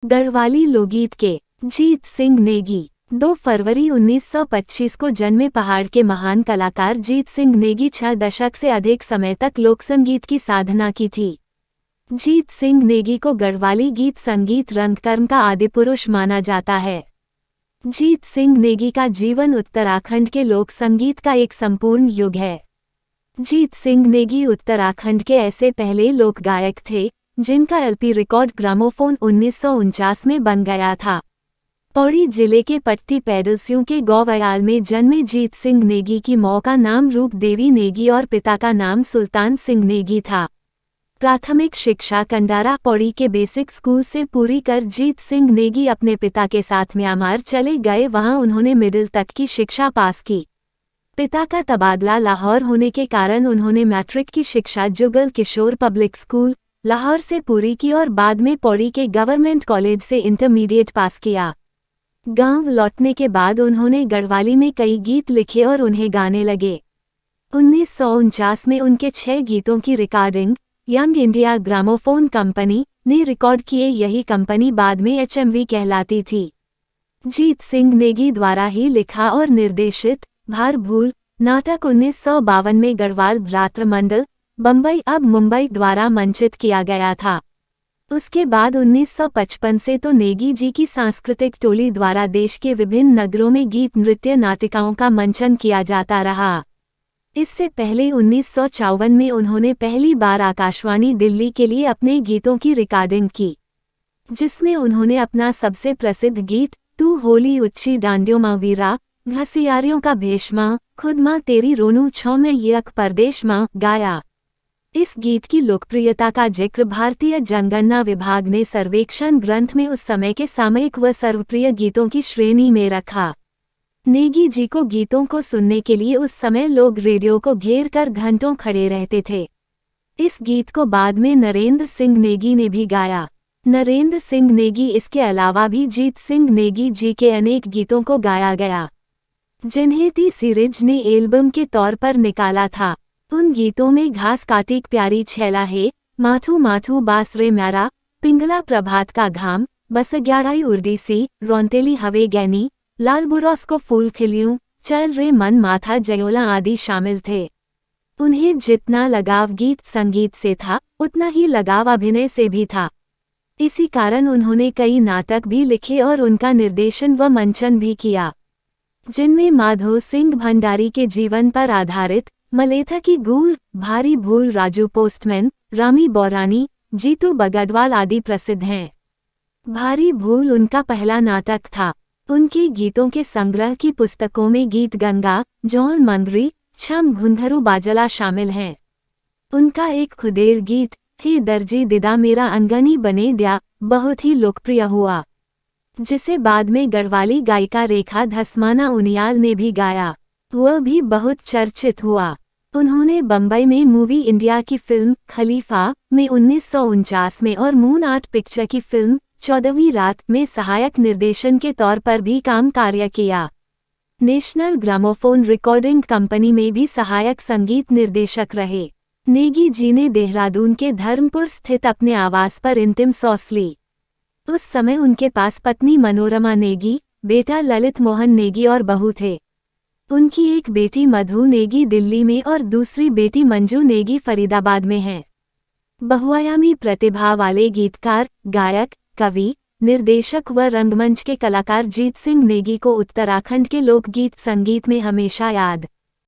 गढ़वाली लोकगीत के जीत सिंह नेगी 2 फरवरी 1925 को जन्मे। पहाड़ के महान कलाकार जीत सिंह नेगी 6 दशक से अधिक समय तक लोकसंगीत की साधना की थी। जीत सिंह नेगी को गढ़वाली गीत संगीत रंगकर्म का आदिपुरुष माना जाता है। जीत सिंह नेगी का जीवन उत्तराखंड के लोक संगीत का एक संपूर्ण युग है। जीत सिंह नेगी उत्तराखंड के ऐसे पहले लोक गायक थे जिनका एलपी रिकॉर्ड ग्रामोफोन 1949 में बन गया था। पौड़ी जिले के पट्टी पैदलसियों के गौवयाल में जन्मे जीत सिंह नेगी की मां का नाम रूप देवी नेगी और पिता का नाम सुल्तान सिंह नेगी था। प्राथमिक शिक्षा कंडारा पौड़ी के बेसिक स्कूल से पूरी कर जीत सिंह नेगी अपने पिता के साथ म्यांमार चले गए। वहां उन्होंने मिडिल तक की शिक्षा पास की। पिता का तबादला लाहौर होने के कारण उन्होंने मैट्रिक की शिक्षा जुगल किशोर पब्लिक स्कूल लाहौर से पूरी की और बाद में पौड़ी के गवर्नमेंट कॉलेज से इंटरमीडिएट पास किया। गांव लौटने के बाद उन्होंने गढ़वाली में कई गीत लिखे और उन्हें गाने लगे। 1949 में उनके 6 गीतों की recording young India gramophone company ने रिकॉर्ड किए। यही कंपनी बाद में HMV कहलाती थी। जीत सिंह नेगी द्वारा ही लिखा और निर्देशित भार भूल नाटक 1952 में गढ़वाल भ्रातृमंडल बम्बई अब मुंबई द्वारा मंचित किया गया था। उसके बाद 1955 से तो नेगी जी की सांस्कृतिक टोली द्वारा देश के विभिन्न नगरों में गीत नृत्य नाटिकाओं का मंचन किया जाता रहा। इससे पहले 1954 में उन्होंने पहली बार आकाशवाणी दिल्ली के लिए अपने गीतों की रिकॉर्डिंग की, जिसमें उन्होंने अपना सबसे प्रसिद्ध गीत तू होली उच्ची डांडियों मां वीरा घसियारियों का भेषमा खुद मां तेरी रोनू छौ में यक परदेश मां गाया। इस गीत की लोकप्रियता का जिक्र भारतीय जनगणना विभाग ने सर्वेक्षण ग्रंथ में उस समय के सामयिक व सर्वप्रिय गीतों की श्रेणी में रखा। नेगी जी को गीतों को सुनने के लिए उस समय लोग रेडियो को घेर कर घंटों खड़े रहते थे। इस गीत को बाद में नरेंद्र सिंह नेगी ने भी गाया। नरेंद्र सिंह नेगी इसके अलावा भी जीत सिंह नेगी जी के अनेक गीतों को गाया गया, जिन्हें टी सीरीज ने एल्बम के तौर पर निकाला था। उन गीतों में घास काटिक प्यारी छैला है, माथू माथू बास रे म्यारा, पिंगला प्रभात का घाम, बस ग्याड़ाई उर्दीसी, रोंतेली हवे गैनी, लाल बुरौस को फूल खिलियूं, चल रे मन माथा जयोला आदि शामिल थे। उन्हें जितना लगाव गीत संगीत से था उतना ही लगाव अभिनय से भी था। इसी कारण उन्होंने कई नाटक भी लिखे और उनका निर्देशन व मंचन भी किया, जिनमें माधो सिंह भंडारी के जीवन पर आधारित मलेथा की गूल, भारी भूल, राजू पोस्टमैन, रामी बौरानी, जीतू बगडवाल आदि प्रसिद्ध हैं। भारी भूल उनका पहला नाटक था। उनके गीतों के संग्रह की पुस्तकों में गीत गंगा, जौन मंदरी, छम घुंघरू बाजला शामिल हैं। उनका एक खुदेर गीत हे दर्जी दिदा मेरा अंगनी बने द्या बहुत ही लोकप्रिय हुआ, जिसे बाद में गढ़वाली गायिका रेखा धस्माना उनियाल ने भी गाया। वह भी बहुत चर्चित हुआ। उन्होंने बम्बई में मूवी इंडिया की फिल्म खलीफा में 1949 में और मून आर्ट पिक्चर की फिल्म 14वीं रात में सहायक निर्देशन के तौर पर भी काम कार्य किया। नेशनल ग्रामोफोन रिकॉर्डिंग कंपनी में भी सहायक संगीत निर्देशक रहे। नेगी जी ने देहरादून के धर्मपुर स्थित अपने आवास पर अंतिम सांस ली। उस समय उनके पास पत्नी मनोरमा नेगी, बेटा ललित मोहन नेगी और बहू थे। उनकी एक बेटी मधु नेगी दिल्ली में और दूसरी बेटी मंजू नेगी फरीदाबाद में हैं। बहुआयामी प्रतिभा वाले गीतकार, गायक, कवि, निर्देशक व रंगमंच के कलाकार जीत सिंह नेगी को उत्तराखंड के लोकगीत संगीत में हमेशा याद